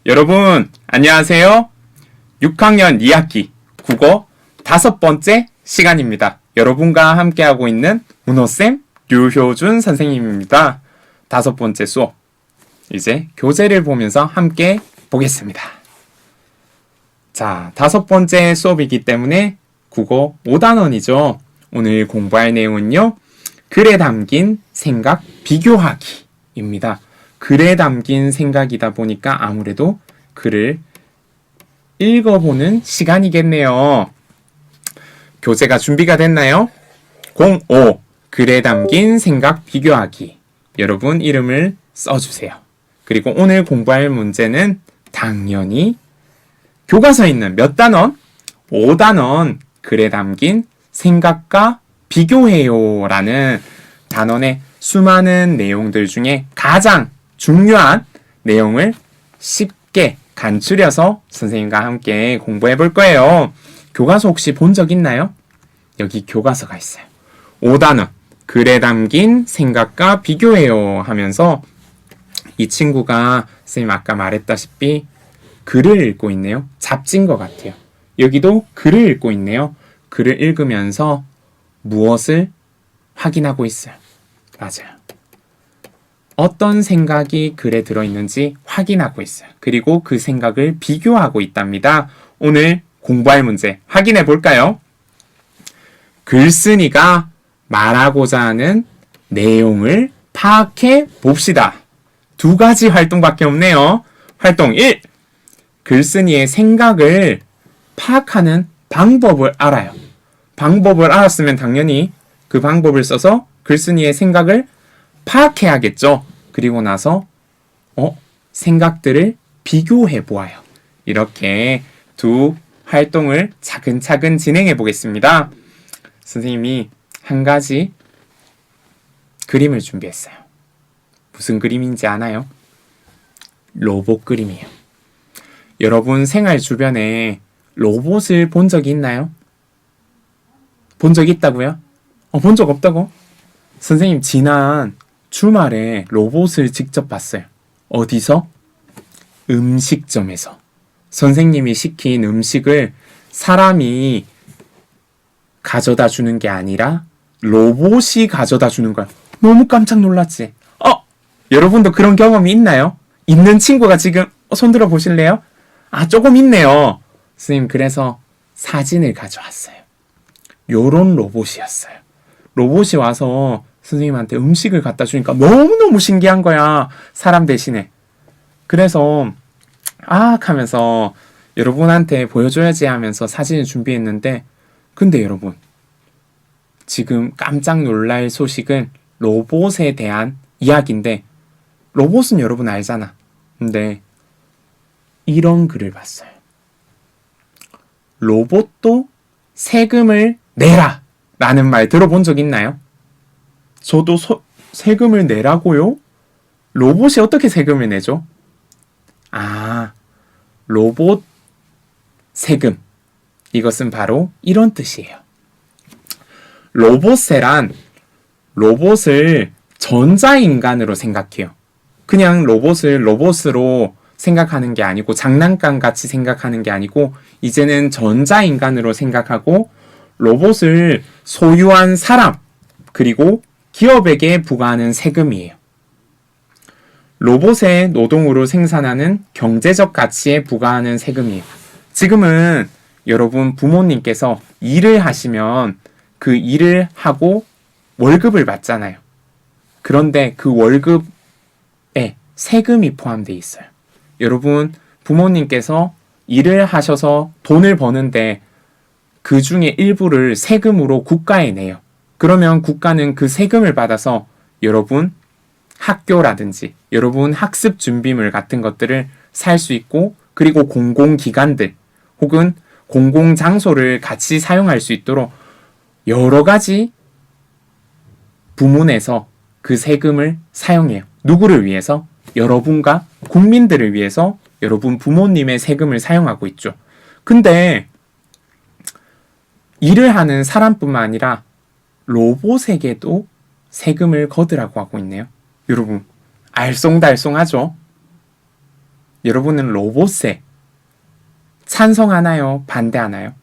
여러분, 안녕하세요. 6학년 2학기 국어 5번째 시간입니다. 여러분과 함께하고 있는 문호쌤 류효준 선생님입니다. 5번째 수업. 이제 교재를 보면서 함께 보겠습니다. 자, 5번째 수업이기 때문에 국어 5단원이죠. 오늘 공부할 내용은요. 글에 담긴 생각 비교하기입니다. 글에 담긴 생각이다 보니까 아무래도 글을 읽어보는 시간이겠네요. 교재가 준비가 됐나요? 05 글에 담긴 생각 비교하기. 여러분 이름을 써주세요. 그리고 오늘 공부할 문제는 당연히 교과서에 있는 몇 단원? 5단원 글에 담긴 생각과 비교해요 라는 단원의 수많은 내용들 중에 가장 중요한 내용을 쉽게 간추려서 선생님과 함께 공부해 볼 거예요. 교과서 혹시 본 적 있나요? 여기 교과서가 있어요. 5단원 글에 담긴 생각과 비교해요 하면서 이 친구가 선생님 아까 말했다시피 글을 읽고 있네요. 잡지인 것 같아요. 여기도 글을 읽고 있네요. 글을 읽으면서 무엇을 확인하고 있어요. 맞아요. 어떤 생각이 글에 들어있는지 확인하고 있어요. 그리고 그 생각을 비교하고 있답니다. 오늘 공부할 문제 확인해 볼까요? 글쓴이가 말하고자 하는 내용을 파악해 봅시다. 2가지 활동밖에 없네요. 활동 1. 글쓴이의 생각을 파악하는 방법을 알아요. 방법을 알았으면 당연히 그 방법을 써서 글쓴이의 생각을 파악해야겠죠. 그리고 나서 생각들을 비교해 보아요. 이렇게 2 활동을 차근차근 진행해 보겠습니다. 선생님이 한 가지 그림을 준비했어요. 무슨 그림인지 아나요? 로봇 그림이에요. 여러분 생활 주변에 로봇을 본 적이 있나요? 본 적 있다고요? 본 적 없다고? 선생님 지난 주말에 로봇을 직접 봤어요. 어디서? 음식점에서. 선생님이 시킨 음식을 사람이 가져다 주는 게 아니라 로봇이 가져다 주는 거야. 너무 깜짝 놀랐지? 여러분도 그런 경험이 있나요? 있는 친구가 지금 손들어 보실래요? 조금 있네요. 선생님 그래서 사진을 가져왔어요. 요런 로봇이었어요. 로봇이 와서 선생님한테 음식을 갖다 주니까 너무너무 신기한 거야. 사람 대신에. 그래서 하면서 여러분한테 보여줘야지 하면서 사진을 준비했는데 근데 여러분 지금 깜짝 놀랄 소식은 로봇에 대한 이야기인데 로봇은 여러분 알잖아. 근데 이런 글을 봤어요. 로봇도 세금을 내라 라는 말 들어본 적 있나요? 저도 세금을 내라고요? 로봇이 어떻게 세금을 내죠? 로봇 세금. 이것은 바로 이런 뜻이에요. 로봇세란 로봇을 전자인간으로 생각해요. 그냥 로봇을 로봇으로 생각하는 게 아니고 장난감 같이 생각하는 게 아니고 이제는 전자인간으로 생각하고 로봇을 소유한 사람 그리고 기업에게 부과하는 세금이에요. 로봇의 노동으로 생산하는 경제적 가치에 부과하는 세금이에요. 지금은 여러분 부모님께서 일을 하시면 그 일을 하고 월급을 받잖아요. 그런데 그 월급에 세금이 포함되어 있어요. 여러분 부모님께서 일을 하셔서 돈을 버는데 그 중에 일부를 세금으로 국가에 내요. 그러면 국가는 그 세금을 받아서 여러분 학교라든지 여러분 학습 준비물 같은 것들을 살 수 있고 그리고 공공기관들 혹은 공공장소를 같이 사용할 수 있도록 여러 가지 부문에서 그 세금을 사용해요. 누구를 위해서? 여러분과 국민들을 위해서 여러분 부모님의 세금을 사용하고 있죠. 근데 일을 하는 사람뿐만 아니라 로봇에게도 세금을 거두라고 하고 있네요. 여러분 알쏭달쏭하죠? 여러분은 로봇에 찬성하나요? 반대하나요?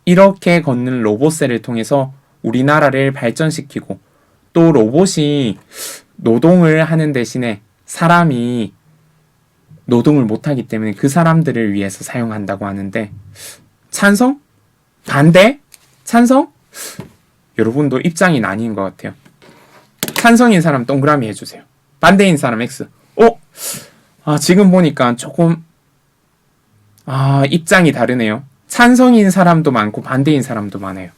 이렇게 걷는 로봇세를 통해서 우리나라를 발전시키고 또 로봇이 노동을 하는 대신에 사람이 노동을 못하기 때문에 그 사람들을 위해서 사용한다고 하는데 찬성? 반대? 찬성? 여러분도 입장이 나뉜 것 같아요. 찬성인 사람 동그라미 해주세요. 반대인 사람 X. 지금 보니까 조금 입장이 다르네요. 찬성인 사람도 많고 반대인 사람도 많아요.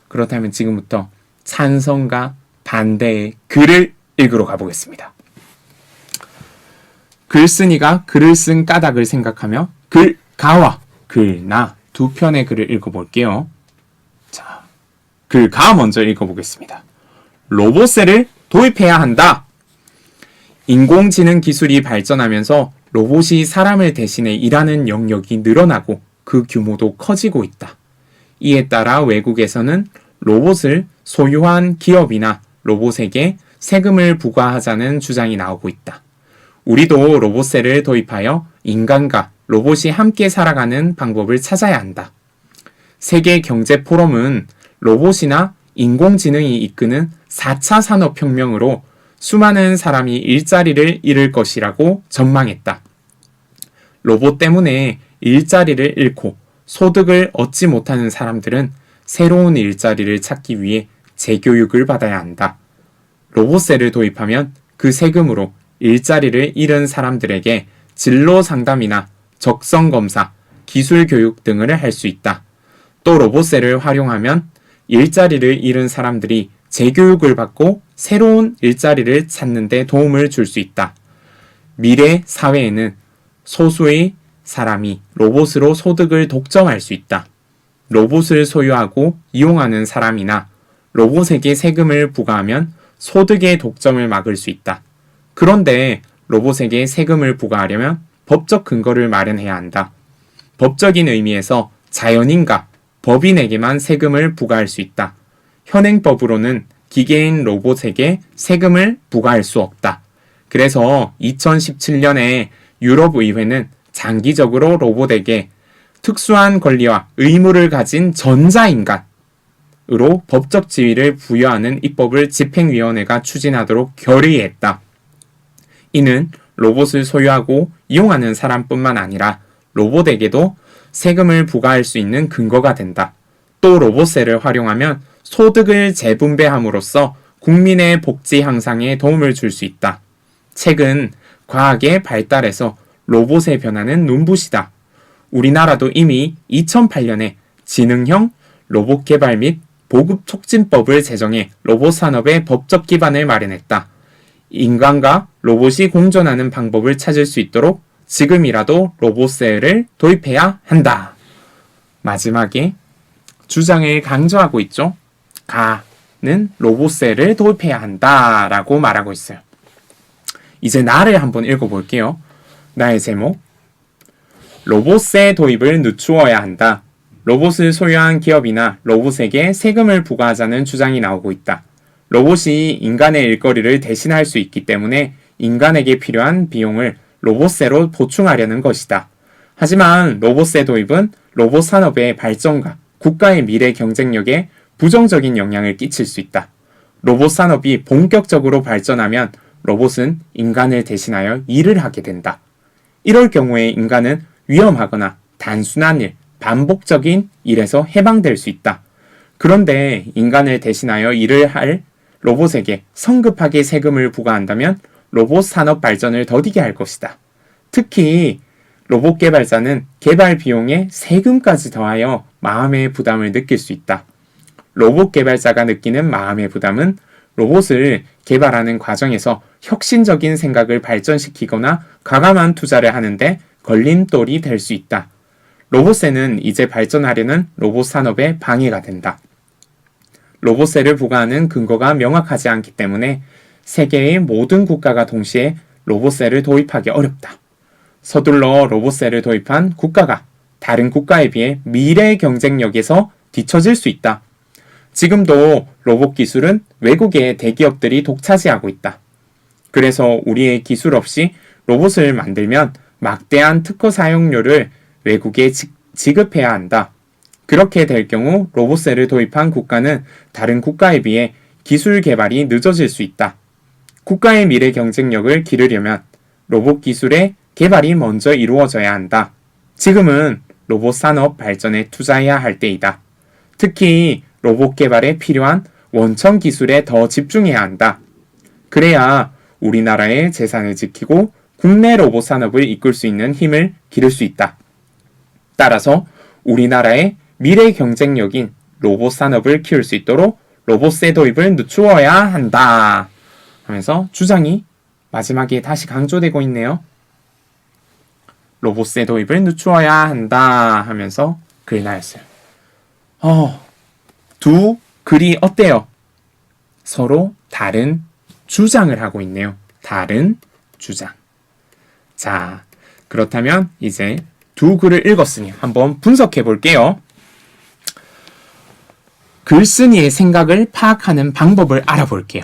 그렇다면 지금부터 찬성과 반대의 글을 읽으러 가보겠습니다. 글쓴이가 글을 쓴 까닭을 생각하며 글가와 글나 두 편의 글을 읽어볼게요. 자, 글가 먼저 읽어보겠습니다. 로봇세를 도입해야 한다. 인공지능 기술이 발전하면서 로봇이 사람을 대신해 일하는 영역이 늘어나고 그 규모도 커지고 있다. 이에 따라 외국에서는 로봇을 소유한 기업이나 로봇에게 세금을 부과하자는 주장이 나오고 있다. 우리도 로봇세를 도입하여 인간과 로봇이 함께 살아가는 방법을 찾아야 한다. 세계경제포럼은 로봇이나 인공지능이 이끄는 4차 산업혁명으로 수많은 사람이 일자리를 잃을 것이라고 전망했다. 로봇 때문에 일자리를 잃고 소득을 얻지 못하는 사람들은 새로운 일자리를 찾기 위해 재교육을 받아야 한다. 로봇세를 도입하면 그 세금으로 일자리를 잃은 사람들에게 진로 상담이나 적성 검사, 기술 교육 등을 할 수 있다. 또 로봇세를 활용하면 일자리를 잃은 사람들이 재교육을 받고 새로운 일자리를 찾는 데 도움을 줄 수 있다. 미래 사회에는 소수의 사람이 로봇으로 소득을 독점할 수 있다. 로봇을 소유하고 이용하는 사람이나 로봇에게 세금을 부과하면 소득의 독점을 막을 수 있다. 그런데 로봇에게 세금을 부과하려면 법적 근거를 마련해야 한다. 법적인 의미에서 자연인과 법인에게만 세금을 부과할 수 있다. 현행법으로는 기계인 로봇에게 세금을 부과할 수 없다. 그래서 2017년에 유럽의회는 장기적으로 로봇에게 특수한 권리와 의무를 가진 전자인간으로 법적 지위를 부여하는 입법을 집행위원회가 추진하도록 결의했다. 이는 로봇을 소유하고 이용하는 사람뿐만 아니라 로봇에게도 세금을 부과할 수 있는 근거가 된다. 또 로봇세를 활용하면 소득을 재분배함으로써 국민의 복지 향상에 도움을 줄 수 있다. 최근 과학의 발달에서 로봇의 변화는 눈부시다. 우리나라도 이미 2008년에 지능형 로봇 개발 및 보급 촉진법을 제정해 로봇 산업의 법적 기반을 마련했다. 인간과 로봇이 공존하는 방법을 찾을 수 있도록 지금이라도 로봇세를 도입해야 한다. 마지막에 주장을 강조하고 있죠. 가는 로봇세를 도입해야 한다라고 말하고 있어요. 이제 나를 한번 읽어볼게요. 나의 제목. 로봇세 도입을 늦추어야 한다. 로봇을 소유한 기업이나 로봇에게 세금을 부과하자는 주장이 나오고 있다. 로봇이 인간의 일거리를 대신할 수 있기 때문에 인간에게 필요한 비용을 로봇세로 보충하려는 것이다. 하지만 로봇세 도입은 로봇 산업의 발전과 국가의 미래 경쟁력에 부정적인 영향을 끼칠 수 있다. 로봇 산업이 본격적으로 발전하면 로봇은 인간을 대신하여 일을 하게 된다. 이럴 경우에 인간은 위험하거나 단순한 일, 반복적인 일에서 해방될 수 있다. 그런데 인간을 대신하여 일을 할 로봇에게 성급하게 세금을 부과한다면 로봇 산업 발전을 더디게 할 것이다. 특히 로봇 개발자는 개발 비용에 세금까지 더하여 마음의 부담을 느낄 수 있다. 로봇 개발자가 느끼는 마음의 부담은 로봇을 개발하는 과정에서 혁신적인 생각을 발전시키거나 과감한 투자를 하는데 걸림돌이 될 수 있다. 로봇세는 이제 발전하려는 로봇 산업에 방해가 된다. 로봇세를 부과하는 근거가 명확하지 않기 때문에 세계의 모든 국가가 동시에 로봇세를 도입하기 어렵다. 서둘러 로봇세를 도입한 국가가 다른 국가에 비해 미래 경쟁력에서 뒤처질 수 있다. 지금도 로봇 기술은 외국의 대기업들이 독차지하고 있다. 그래서 우리의 기술 없이 로봇을 만들면 막대한 특허 사용료를 외국에 지급해야 한다. 그렇게 될 경우 로봇셀을 도입한 국가는 다른 국가에 비해 기술 개발이 늦어질 수 있다. 국가의 미래 경쟁력을 기르려면 로봇 기술의 개발이 먼저 이루어져야 한다. 지금은 로봇 산업 발전에 투자해야 할 때이다. 특히 로봇 개발에 필요한 원천 기술에 더 집중해야 한다. 그래야 우리나라의 재산을 지키고 국내 로봇 산업을 이끌 수 있는 힘을 기를 수 있다. 따라서 우리나라의 미래 경쟁력인 로봇 산업을 키울 수 있도록 로봇세 도입을 늦추어야 한다. 하면서 주장이 마지막에 다시 강조되고 있네요. 로봇세 도입을 늦추어야 한다 하면서 글 나였어요. 두 글이 어때요? 서로 다른 주장을 하고 있네요. 다른 주장. 자, 그렇다면 이제 두 글을 읽었으니 한번 분석해 볼게요. 글쓴이의 생각을 파악하는 방법을 알아볼게요.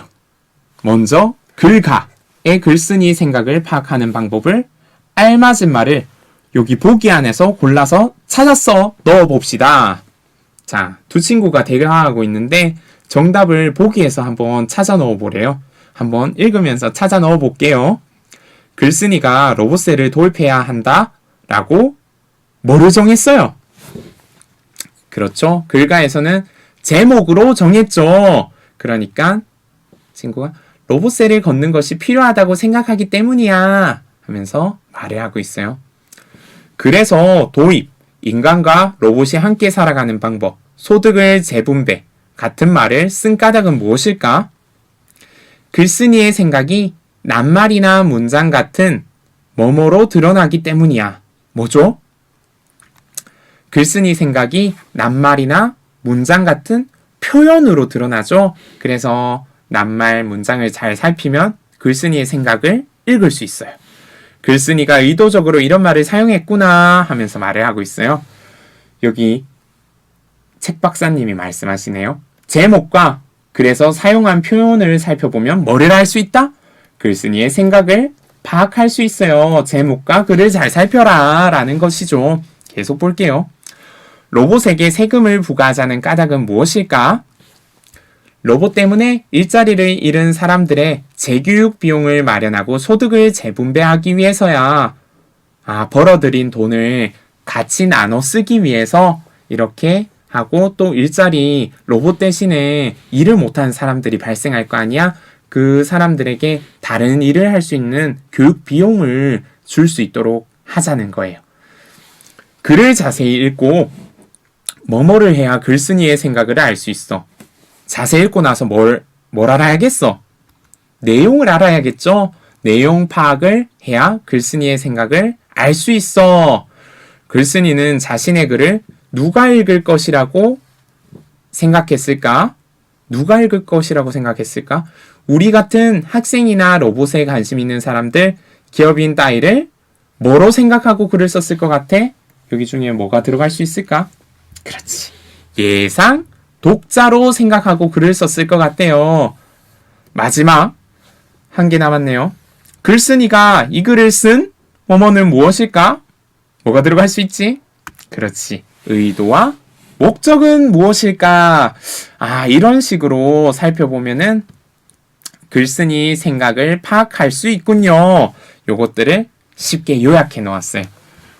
먼저 글가의 글쓴이의 생각을 파악하는 방법을 알맞은 말을 여기 보기 안에서 골라서 찾아서 넣어봅시다. 자, 두 친구가 대화하고 있는데 정답을 보기에서 한번 찾아 넣어보래요. 한번 읽으면서 찾아 넣어볼게요. 글쓴이가 로봇셀을 도입해야 한다 라고 뭐를 정했어요? 그렇죠. 글가에서는 제목으로 정했죠. 그러니까 친구가 로봇셀을 걷는 것이 필요하다고 생각하기 때문이야 하면서 말을 하고 있어요. 그래서 도입, 인간과 로봇이 함께 살아가는 방법, 소득을 재분배 같은 말을 쓴 까닭은 무엇일까? 글쓴이의 생각이 낱말이나 문장 같은 뭐뭐로 드러나기 때문이야. 뭐죠? 글쓴이 생각이 낱말이나 문장 같은 표현으로 드러나죠. 그래서 낱말, 문장을 잘 살피면 글쓴이의 생각을 읽을 수 있어요. 글쓴이가 의도적으로 이런 말을 사용했구나 하면서 말을 하고 있어요. 여기 책 박사님이 말씀하시네요. 제목과 그래서 사용한 표현을 살펴보면 뭐를 알 수 있다? 글쓴이의 생각을 파악할 수 있어요. 제목과 글을 잘 살펴라 라는 것이죠. 계속 볼게요. 로봇에게 세금을 부과하자는 까닭은 무엇일까? 로봇 때문에 일자리를 잃은 사람들의 재교육 비용을 마련하고 소득을 재분배하기 위해서야. 벌어들인 돈을 같이 나눠 쓰기 위해서 이렇게 하고 또 일자리 로봇 대신에 일을 못하는 사람들이 발생할 거 아니야? 그 사람들에게 다른 일을 할 수 있는 교육 비용을 줄 수 있도록 하자는 거예요. 글을 자세히 읽고 뭐뭐를 해야 글쓴이의 생각을 알 수 있어. 자세히 읽고 나서 뭘 알아야겠어? 내용을 알아야겠죠? 내용 파악을 해야 글쓴이의 생각을 알 수 있어. 글쓴이는 자신의 글을 누가 읽을 것이라고 생각했을까? 누가 읽을 것이라고 생각했을까? 우리 같은 학생이나 로봇에 관심 있는 사람들, 기업인 따위를 뭐로 생각하고 글을 썼을 것 같아? 여기 중에 뭐가 들어갈 수 있을까? 그렇지. 예상 독자로 생각하고 글을 썼을 것 같대요. 마지막 한 개 남았네요. 글쓴이가 이 글을 쓴 뭐뭐는 무엇일까? 뭐가 들어갈 수 있지? 그렇지. 의도와 목적은 무엇일까? 이런 식으로 살펴보면은 글쓴이 생각을 파악할 수 있군요. 요것들을 쉽게 요약해 놓았어요.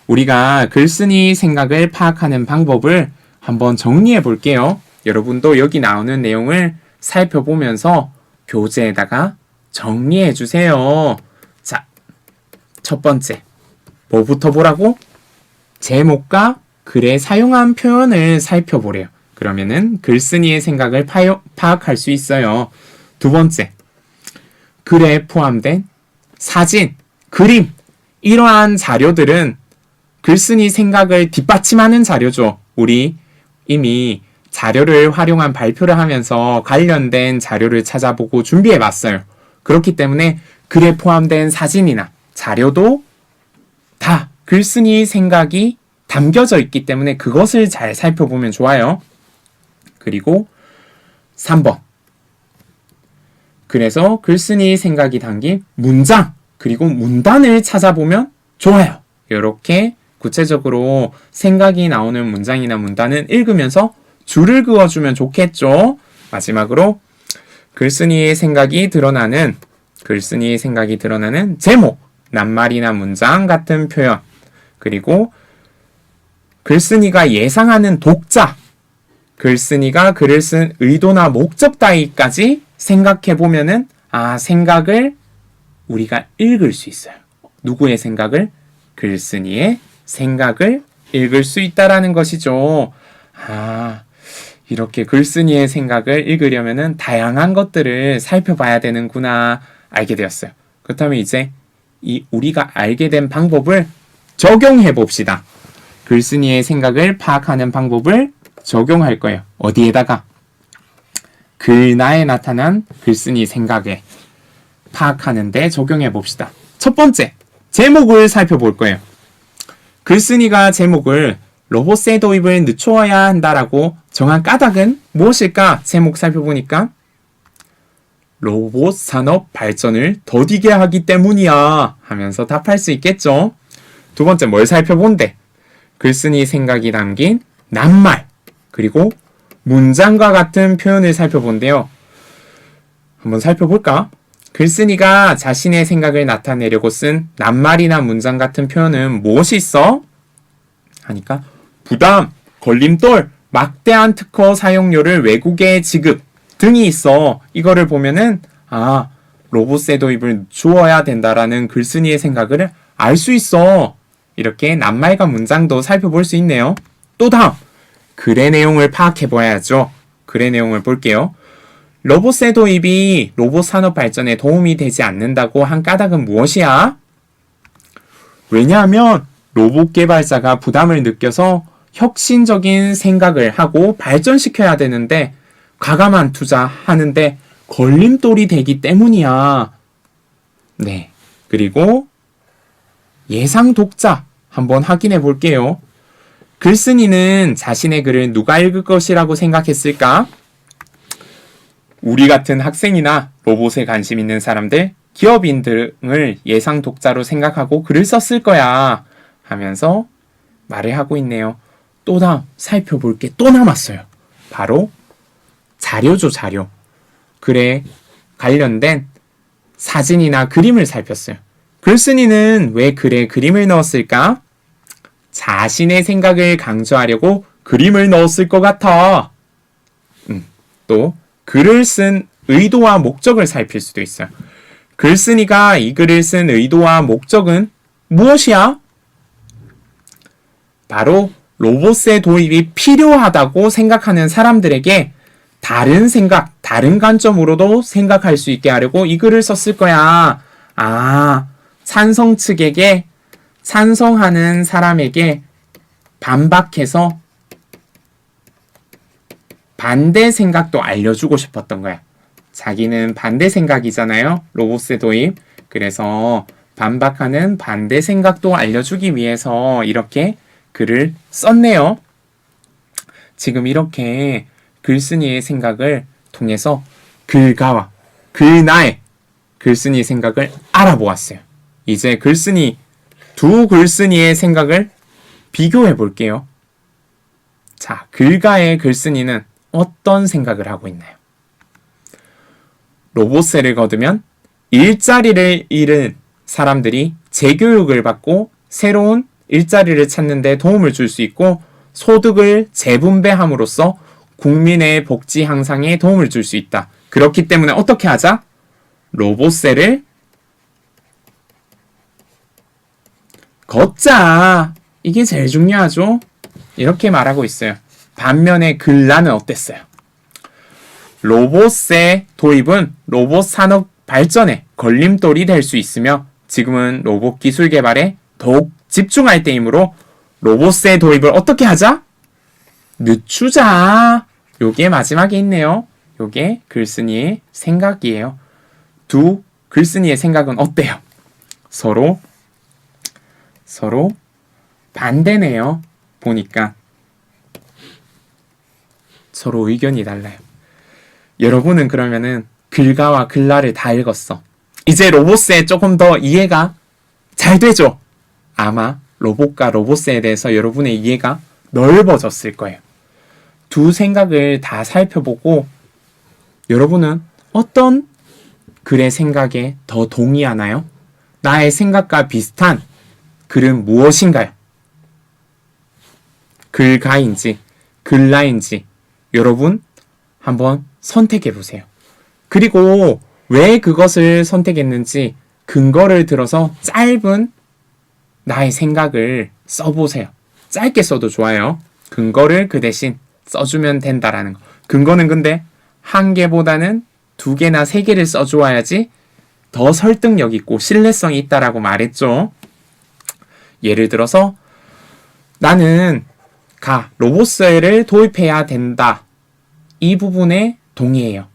우리가 글쓴이 생각을 파악하는 방법을 한번 정리해 볼게요. 여러분도 여기 나오는 내용을 살펴보면서 교재에다가 정리해 주세요. 자, 첫 번째. 뭐부터 보라고? 제목과 글에 사용한 표현을 살펴보래요. 그러면은 글쓴이의 생각을 파악할 수 있어요. 두 번째. 글에 포함된 사진, 그림, 이러한 자료들은 글쓴이 생각을 뒷받침하는 자료죠. 우리 이미 자료를 활용한 발표를 하면서 관련된 자료를 찾아보고 준비해 봤어요. 그렇기 때문에 글에 포함된 사진이나 자료도 다 글쓴이 생각이 담겨져 있기 때문에 그것을 잘 살펴보면 좋아요. 그리고 3번. 그래서 글쓴이 생각이 담긴 문장, 그리고 문단을 찾아보면 좋아요. 이렇게 구체적으로 생각이 나오는 문장이나 문단은 읽으면서 줄을 그어주면 좋겠죠. 마지막으로 글쓴이의 생각이 드러나는 제목, 낱말이나 문장 같은 표현, 그리고 글쓴이가 예상하는 독자, 글쓴이가 글을 쓴 의도나 목적 따위까지 생각해보면은 생각을 우리가 읽을 수 있어요. 누구의 생각을? 글쓴이의 생각을 읽을 수 있다라는 것이죠. 이렇게 글쓴이의 생각을 읽으려면은 다양한 것들을 살펴봐야 되는구나 알게 되었어요. 그렇다면 이제 이 우리가 알게 된 방법을 적용해 봅시다. 글쓴이의 생각을 파악하는 방법을 적용할 거예요. 어디에다가? 글나에 나타난 글쓴이 생각에 파악하는데 적용해 봅시다. 첫 번째, 제목을 살펴볼 거예요. 글쓴이가 제목을 로봇의 도입을 늦추어야 한다라고 정한 까닭은 무엇일까? 제목 살펴보니까 로봇 산업 발전을 더디게 하기 때문이야 하면서 답할 수 있겠죠. 두 번째, 뭘 살펴본대? 글쓴이 생각이 담긴 낱말, 그리고 문장과 같은 표현을 살펴본대요. 한번 살펴볼까? 글쓴이가 자신의 생각을 나타내려고 쓴 낱말이나 문장 같은 표현은 무엇이 있어? 하니까 부담, 걸림돌, 막대한 특허 사용료를 외국에 지급 등이 있어. 이거를 보면은 로봇의 도입을 주어야 된다라는 글쓴이의 생각을 알 수 있어. 이렇게 낱말과 문장도 살펴볼 수 있네요. 또 다음, 글의 내용을 파악해봐야죠. 글의 내용을 볼게요. 로봇의 도입이 로봇 산업 발전에 도움이 되지 않는다고 한 까닭은 무엇이야? 왜냐하면 로봇 개발자가 부담을 느껴서 혁신적인 생각을 하고 발전시켜야 되는데 과감한 투자하는데 걸림돌이 되기 때문이야. 네. 그리고 예상 독자 한번 확인해 볼게요. 글쓴이는 자신의 글을 누가 읽을 것이라고 생각했을까? 우리 같은 학생이나 로봇에 관심 있는 사람들, 기업인 등을 예상 독자로 생각하고 글을 썼을 거야 하면서 말을 하고 있네요. 또 다음 살펴볼 게 또 남았어요. 바로 자료죠, 자료. 글에 관련된 사진이나 그림을 살폈어요. 글쓴이는 왜 글에 그림을 넣었을까? 자신의 생각을 강조하려고 그림을 넣었을 것 같아. 또 글을 쓴 의도와 목적을 살필 수도 있어요. 글쓴이가 이 글을 쓴 의도와 목적은 무엇이야? 바로 로봇의 도입이 필요하다고 생각하는 사람들에게 다른 생각, 다른 관점으로도 생각할 수 있게 하려고 이 글을 썼을 거야. 찬성 측에게, 찬성하는 사람에게 반박해서 반대 생각도 알려주고 싶었던 거야. 자기는 반대 생각이잖아요. 로봇의 도입. 그래서 반박하는 반대 생각도 알려주기 위해서 이렇게 글을 썼네요. 지금 이렇게 글쓴이의 생각을 통해서 글가와 글나의 글쓴이 생각을 알아보았어요. 이제 두 글쓴이의 생각을 비교해 볼게요. 자, 글가의 글쓴이는 어떤 생각을 하고 있나요? 로봇세를 거두면 일자리를 잃은 사람들이 재교육을 받고 새로운 일자리를 찾는 데 도움을 줄 수 있고 소득을 재분배함으로써 국민의 복지 향상에 도움을 줄 수 있다. 그렇기 때문에 어떻게 하자? 로봇세를 걷자. 이게 제일 중요하죠. 이렇게 말하고 있어요. 반면에 글라는 어땠어요? 로봇세 도입은 로봇 산업 발전에 걸림돌이 될 수 있으며 지금은 로봇 기술 개발에 더욱 집중할 때이므로 로봇세 도입을 어떻게 하자? 늦추자. 요게 마지막에 있네요. 요게 글쓴이의 생각이에요. 두 글쓴이의 생각은 어때요? 서로 반대네요. 보니까 서로 의견이 달라요. 여러분은 그러면은 글가와 글라를 다 읽었어. 이제 로봇세 조금 더 이해가 잘 되죠? 아마 로봇과 로봇에 대해서 여러분의 이해가 넓어졌을 거예요. 두 생각을 다 살펴보고 여러분은 어떤 글의 생각에 더 동의하나요? 나의 생각과 비슷한 글은 무엇인가요? 글가인지 글라인지 여러분 한번 선택해 보세요. 그리고 왜 그것을 선택했는지 근거를 들어서 짧은 나의 생각을 써보세요. 짧게 써도 좋아요. 근거를 그 대신 써주면 된다라는 거. 근거는 근데 한 개보다는 두 개나 세 개를 써주어야지 더 설득력 있고 신뢰성이 있다라고 말했죠. 예를 들어서 나는 로봇셀을 도입해야 된다. 이 부분에 동의해요.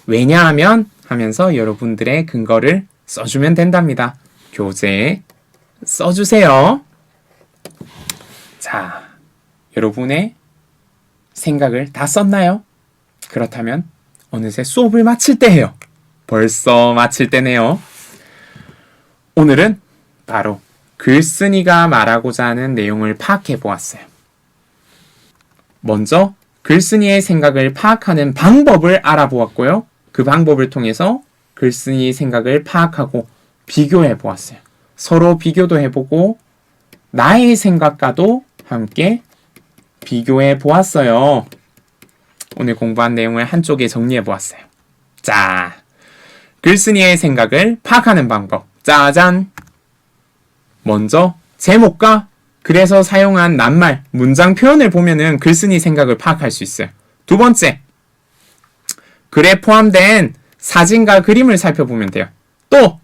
왜냐하면 하면서 여러분들의 근거를 써주면 된답니다. 교재에 써주세요. 자, 여러분의 생각을 다 썼나요? 그렇다면 어느새 수업을 마칠 때예요. 벌써 마칠 때네요. 오늘은 바로 글쓴이가 말하고자 하는 내용을 파악해 보았어요. 먼저 글쓴이의 생각을 파악하는 방법을 알아보았고요. 그 방법을 통해서 글쓴이의 생각을 파악하고 비교해 보았어요. 서로 비교도 해보고 나의 생각과도 함께 비교해 보았어요. 오늘 공부한 내용을 한쪽에 정리해 보았어요. 자, 글쓴이의 생각을 파악하는 방법. 짜잔! 먼저 제목과 그래서 사용한 낱말, 문장 표현을 보면은 글쓴이 생각을 파악할 수 있어요. 두 번째, 글에 포함된 사진과 그림을 살펴보면 돼요. 또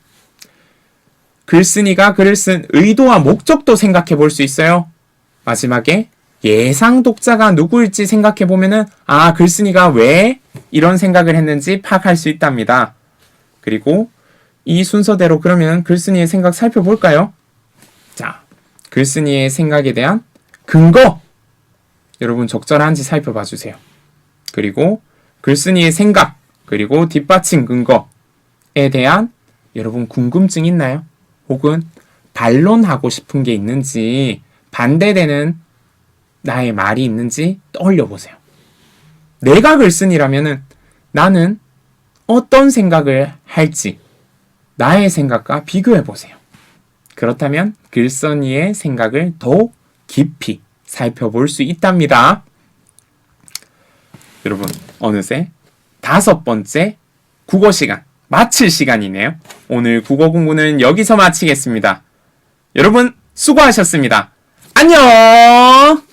글쓴이가 글을 쓴 의도와 목적도 생각해 볼 수 있어요. 마지막에 예상 독자가 누구일지 생각해 보면은 글쓴이가 왜 이런 생각을 했는지 파악할 수 있답니다. 그리고 이 순서대로 그러면 글쓴이의 생각 살펴볼까요? 자, 글쓴이의 생각에 대한 근거! 여러분 적절한지 살펴봐 주세요. 그리고 글쓴이의 생각, 그리고 뒷받침 근거에 대한 여러분 궁금증 있나요? 혹은 반론하고 싶은 게 있는지 반대되는 나의 말이 있는지 떠올려 보세요. 내가 글쓴이라면은 나는 어떤 생각을 할지 나의 생각과 비교해 보세요. 그렇다면 글쓴이의 생각을 더 깊이 살펴볼 수 있답니다. 여러분, 어느새 5번째 국어 시간 마칠 시간이네요. 오늘 국어 공부는 여기서 마치겠습니다. 여러분 수고하셨습니다. 안녕!